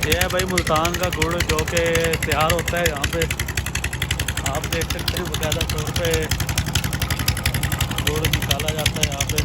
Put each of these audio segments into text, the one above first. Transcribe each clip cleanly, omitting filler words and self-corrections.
ये है भाई मुल्तान का गुड़ जो कि तैयार होता है यहाँ पे। आप देख सकते हैं बाकायदा तौर पे गुड़ निकाला जाता है यहाँ पे।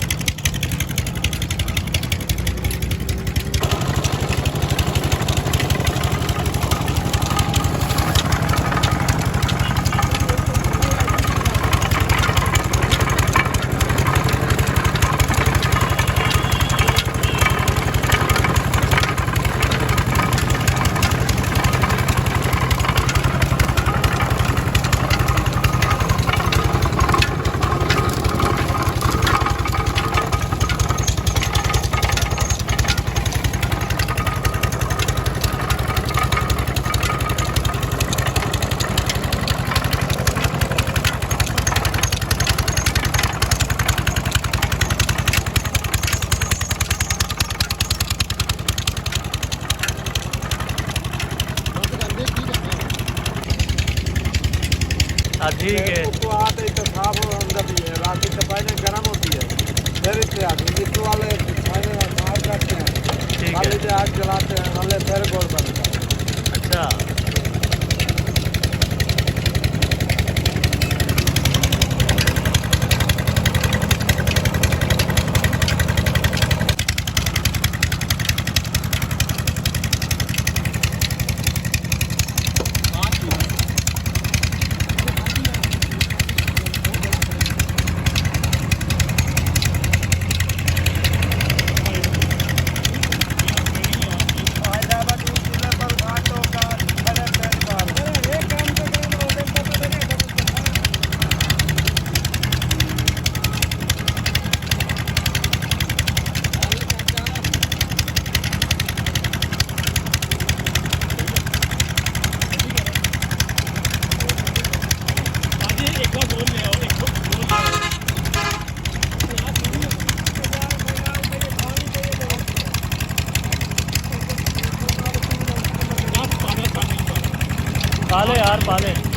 ठीक है उसको आते तो साफ अंदर भी है रात से पहले गर्म होती है फिर इससे आते जिस वाले पहले बाहर करते हैं खाली से आग जलाते हैं वाले फिर गोल बनता है। अच्छा पाले यार पाले।